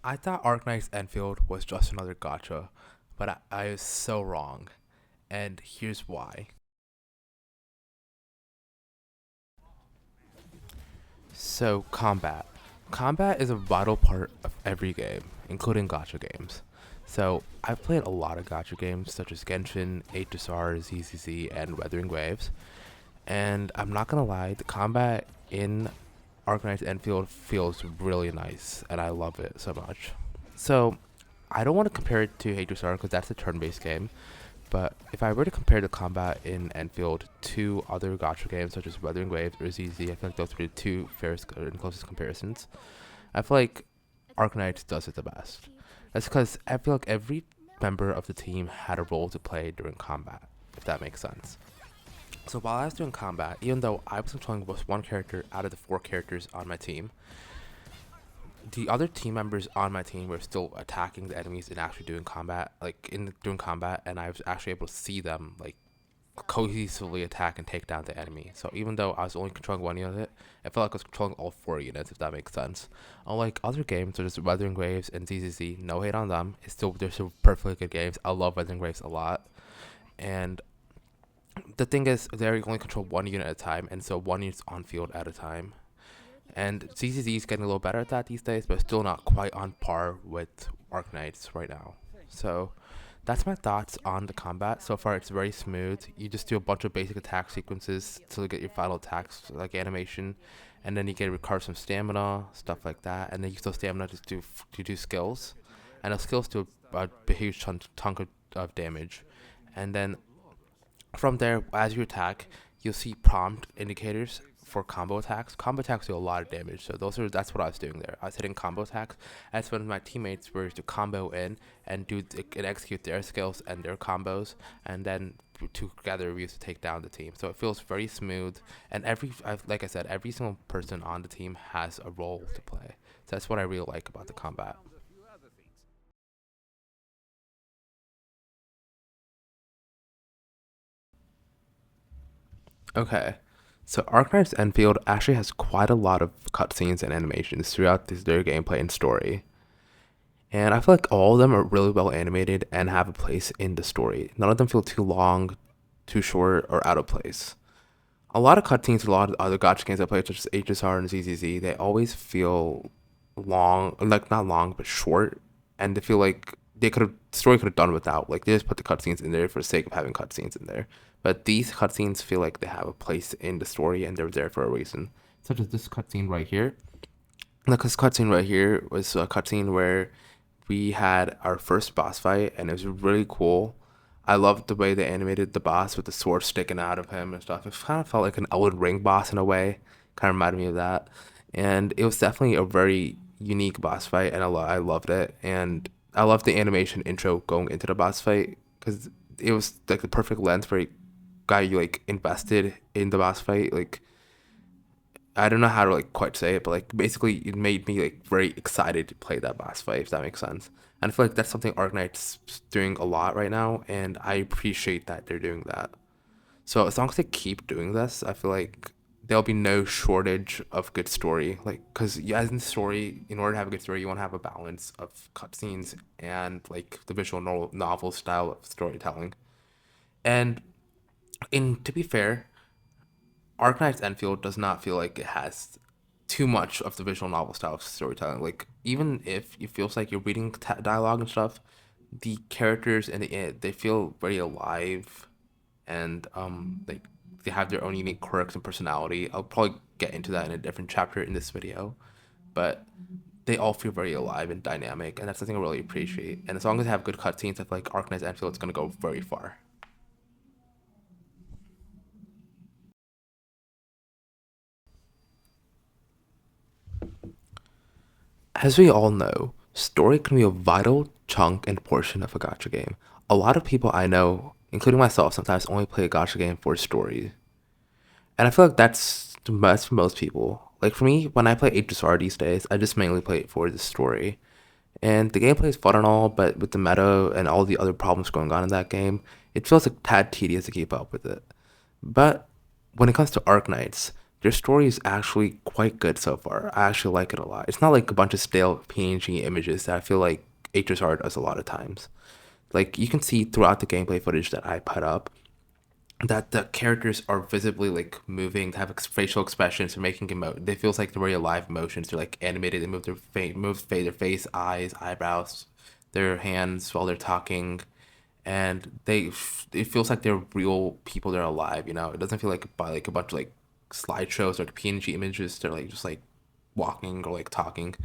I thought Arknights Endfield was just another gacha, but I was so wrong. And here's why. So, combat. Combat is a vital part of every game, including gacha games. So, I've played a lot of gacha games such as Genshin, HSR, ZZZ, and Weathering Waves. And I'm not gonna lie, the combat in Arknights Endfield feels really nice, and I love it so much. So, I don't want to compare it to HSR because that's a turn-based game. But if I were to compare the combat in Enfield to other gacha games such as Weathering Waves or ZZ, I feel like those would be the two fairest and closest comparisons. I feel like Arknights does it the best. That's because I feel like every member of the team had a role to play during combat, if that makes sense. So while I was doing combat, even though I was controlling just one character out of the four characters on my team, the other team members on my team were still attacking the enemies and actually doing combat, like in doing combat, and I was actually able to see them like cohesively attack and take down the enemy. So even though I was only controlling one unit, I felt like I was controlling all four units, if that makes sense. Unlike other games such as Weathering Waves and ZZZ, no hate on them. They're still perfectly good games. I love Weathering Waves a lot, and the thing is, they only control one unit at a time, and so one unit's on field at a time. And CCZ is getting a little better at that these days, but still not quite on par with Arknights right now. So that's my thoughts on the combat. So far, it's very smooth. You just do a bunch of basic attack sequences to get your final attacks, like animation, and then you get recover some stamina, stuff like that, and then use those stamina to do skills, and those skills do a huge chunk of damage, and then from there, as you attack, you'll see prompt indicators for combo attacks. Combo attacks do a lot of damage, so that's what I was doing there. I was hitting combo attacks. That's when my teammates were to combo in and and execute their skills and their combos, and then together we used to take down the team. So it feels very smooth, and like I said, every single person on the team has a role to play. So that's what I really like about the combat. Okay. So Arknights Enfield actually has quite a lot of cutscenes and animations throughout their gameplay and story. And I feel like all of them are really well animated and have a place in the story. None of them feel too long, too short, or out of place. A lot of cutscenes, a lot of other gacha games I play, such as HSR and ZZZ, they always feel long, like not long, but short, and they feel like story could have done without. Like they just put the cutscenes in there for the sake of having cutscenes in there. But these cutscenes feel like they have a place in the story and they're there for a reason. Such as this cutscene right here. Like this cutscene right here was a cutscene where we had our first boss fight and it was really cool. I loved the way they animated the boss with the sword sticking out of him and stuff. It kind of felt like an Elden Ring boss in a way. Kind of reminded me of that. And it was definitely a very unique boss fight, and I loved it. And I loved the animation intro going into the boss fight because it was like the perfect length for a guy you like invested in the boss fight. Like I don't know how to like quite say it, but like basically it made me like very excited to play that boss fight, if that makes sense. And I feel like that's something Arknight's doing a lot right now, and I appreciate that they're doing that. So as long as they keep doing this, I feel like there'll be no shortage of good story. Like, cause yeah, in story, in order to have a good story, you want to have a balance of cutscenes and like the visual novel style of storytelling. And in to be fair, Arknight's Enfield does not feel like it has too much of the visual novel style of storytelling. Like even if it feels like you're reading dialogue and stuff, the characters in they feel very alive and like they have their own unique quirks and personality. I'll probably get into that in a different chapter in this video, but they all feel very alive and dynamic, and that's something I really appreciate. And as long as they have good cutscenes, I feel like Arknights Endfield is gonna go very far. As we all know, story can be a vital chunk and portion of a gacha game. A lot of people I know, including myself, sometimes only play a gacha game for story. And I feel like that's the best for most people. Like for me, when I play HSR these days, I just mainly play it for the story. And the gameplay is fun and all, but with the meta and all the other problems going on in that game, it feels a tad tedious to keep up with it. But when it comes to Arknights, Their story is actually quite good so far. I actually like it a lot. It's not like a bunch of stale PNG images that I feel like HSR does a lot of times. Like you can see throughout the gameplay footage that I put up that the characters are visibly like moving, they have facial expressions, they're making they feels like they're very alive emotions. They're like animated. They move their their face, eyes, eyebrows, their hands while they're talking, and it feels like they're real people. They're alive. You know, it doesn't feel like by like a bunch of like slideshows or like PNG images. They're like just like walking or like talking.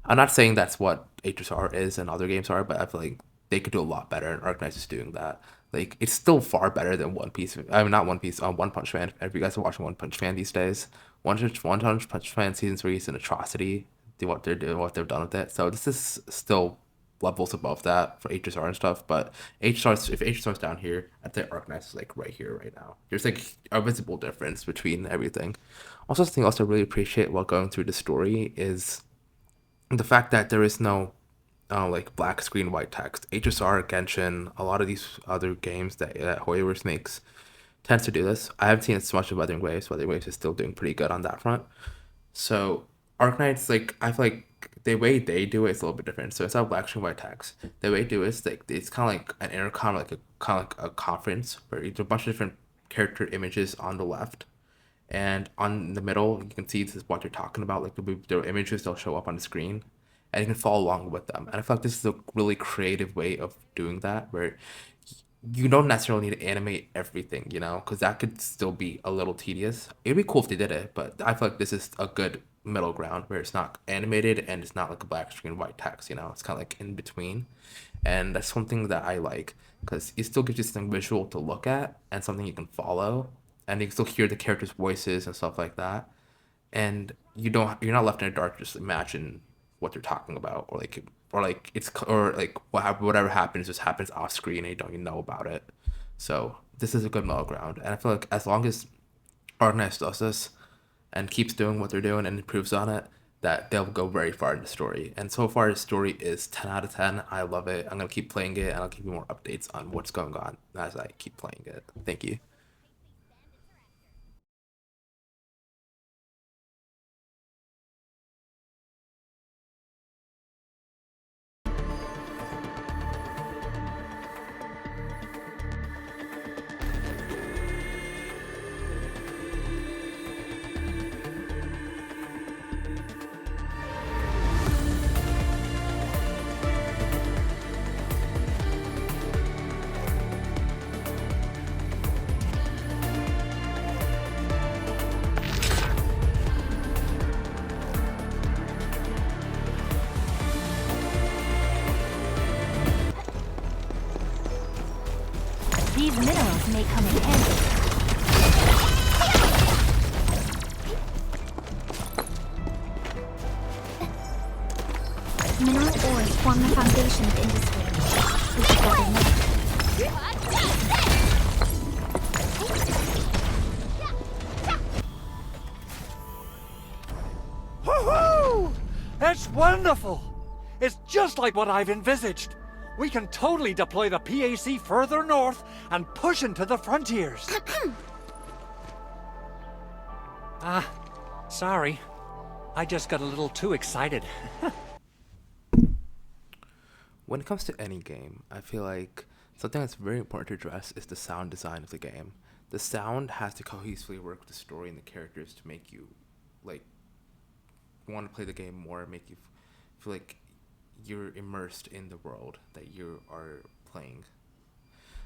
I'm not saying that's what HSR is and other games are, but I feel like they could do a lot better, and Arknights is doing that. Like it's still far better than One Piece. I mean, not One Piece. One Punch Man. If you guys are watching One Punch Man these days, One Punch Man season 3 is an atrocity. Do what they're doing, what they've done with it. So this is still levels above that for HSR and stuff. But HSR, if HSR's down here, I'd say Arknights is like right here, right now. There's like a visible difference between everything. Also, something else I really appreciate while going through the story is the fact that there is no like black screen white text. HSR, Genshin, a lot of these other games that Hoyoverse makes tends to do this. I haven't seen it so much of Wuthering Waves. Wuthering Waves is still doing pretty good on that front. So Arknights, like I feel like the way they do it is a little bit different. So instead of black screen white text, the way they do it is like it's kind of like an intercom, like a kind of like a conference where there's a bunch of different character images on the left, and on the middle you can see this is what they're talking about, like their images, they'll show up on the screen and you can follow along with them. And I feel like this is a really creative way of doing that, where you don't necessarily need to animate everything, you know, because that could still be a little tedious. It'd be cool if they did it, but I feel like this is a good middle ground where it's not animated and it's not like a black screen white text, you know, it's kind of like in between. And that's something that I like because it still gives you something visual to look at and something you can follow, and you can still hear the characters' voices and stuff like that. And you're not left in the dark to just imagine what they're talking about, or like it's or like whatever happens just happens off screen and you don't even know about it. So this is a good middle ground, and I feel like as long as Arknights does this and keeps doing what they're doing and improves on it, that they'll go very far in the story. And so far, the story is 10 out of 10. I love it. I'm gonna keep playing it, and I'll give you more updates on what's going on as I keep playing it. Thank you. These minerals may come in handy. Mineral ores form the foundation of industry. We should gather Woohoo! It's wonderful! It's just like what I've envisaged. We can totally deploy the PAC further north and push into the frontiers. Sorry. I just got a little too excited. When it comes to any game, I feel like something that's very important to address is the sound design of the game. The sound has to cohesively work with the story and the characters to make you like want to play the game more, make you feel like you're immersed in the world that you are playing.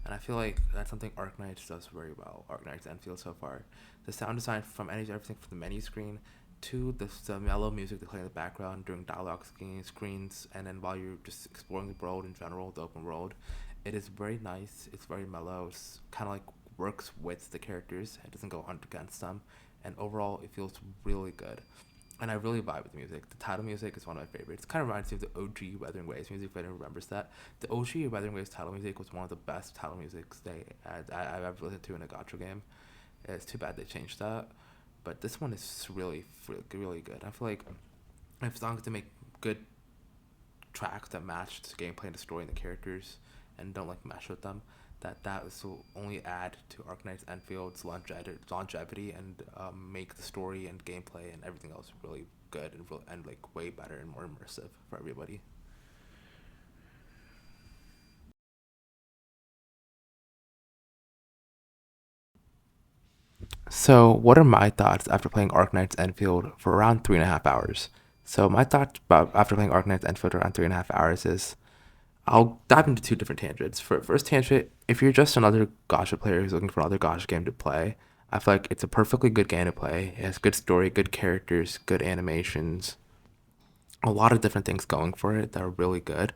And I feel like that's something Arknights does very well. Arknights Endfield so far, the sound design from everything from the menu screen to the mellow music they play in the background during dialogue screens, and then while you're just exploring the world in general, the open world, it is very nice. It's very mellow. It's kind of like works with the characters. It doesn't go against them, and overall, it feels really good. And I really vibe with the music. The title music is one of my favorites. It kind of reminds me of the OG Wuthering Waves music, if anyone remembers that. The OG Wuthering Waves title music was one of the best title musics I've ever listened to in a gacha game. It's too bad they changed that. But this one is really good. I feel like as long as they make good tracks that match the gameplay and the story and the characters and don't like mesh with them, that this will only add to Arknights Enfield's longevity and make the story and gameplay and everything else really good and like way better and more immersive for everybody. So, what are my thoughts after playing Arknights Enfield for around 3.5 hours? So, my thoughts about after playing Arknights Enfield around 3.5 hours is I'll dive into two different tangents. For first tangent, if you're just another Gacha player who's looking for another Gacha game to play, I feel like it's a perfectly good game to play. It has good story, good characters, good animations, a lot of different things going for it that are really good.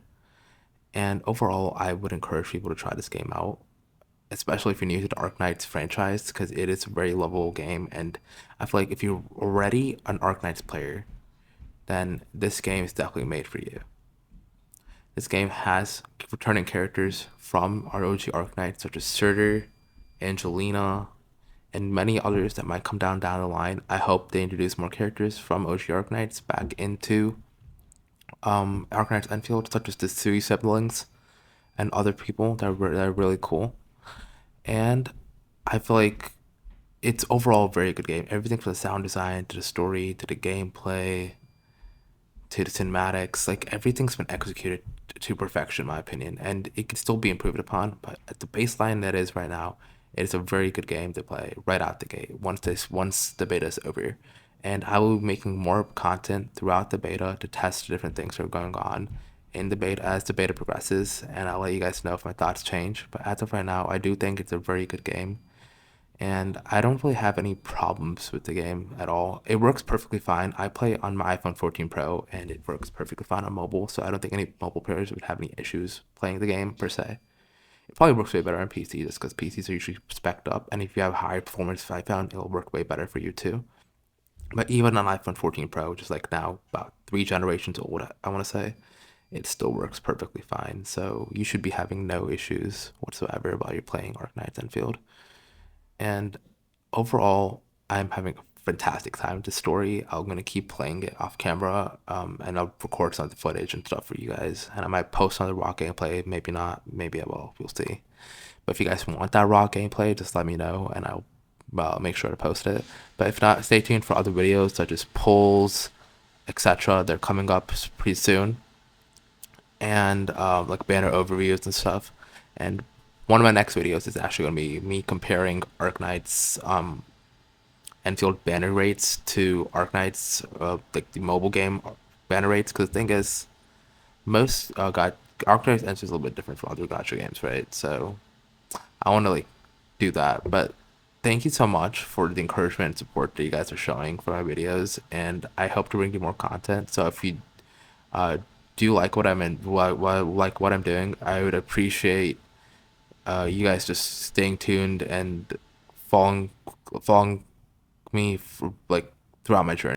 And overall, I would encourage people to try this game out, especially if you're new to the Arknights franchise, because it is a very lovable game. And I feel like if you're already an Arknights player, then this game is definitely made for you. This game has returning characters from our OG Arknights, such as Surtur, Angelina, and many others that might come down the line. I hope they introduce more characters from OG Arknights back into Arknights Enfield, such as the Sui siblings and other people that are really cool. And I feel like it's overall a very good game. Everything from the sound design to the story to the gameplay to the cinematics, like everything's been executed to perfection, in my opinion, and it can still be improved upon. But at the baseline that is right now, it is a very good game to play right out the gate once the beta is over. And I will be making more content throughout the beta to test different things that are going on in the beta as the beta progresses, and I'll let you guys know if my thoughts change. But as of right now, I do think it's a very good game and I don't really have any problems with the game at all. It works perfectly fine. I play on my iPhone 14 Pro, and it works perfectly fine on mobile, so I don't think any mobile players would have any issues playing the game per se. It probably works way better on PC just because PCs are usually spec'd up, and if you have higher performance, I found it'll work way better for you too. But even on iPhone 14 Pro, which is like now about 3 generations old, I want to say, it still works perfectly fine. So you should be having no issues whatsoever while you're playing Arknights Enfield. And overall, I'm having a fantastic time with the story. I'm gonna keep playing it off camera, and I'll record some of the footage and stuff for you guys. And I might post on the raw gameplay, maybe not, maybe I will. We'll see. But if you guys want that raw gameplay, just let me know, and I'll make sure to post it. But if not, stay tuned for other videos such as polls, etc. They're coming up pretty soon, and like banner overviews and stuff. And one of my next videos is actually gonna be me comparing Arknights Enfield banner rates to Arknights, like the mobile game banner rates. Because the thing is, most got Arknights Enfield is a little bit different from other gacha games, right? So I want to like do that. But thank you so much for the encouragement and support that you guys are showing for my videos, and I hope to bring you more content. So if you uh, do like what I'm in, like what I'm doing, I would appreciate you guys just staying tuned and following me for like throughout my journey.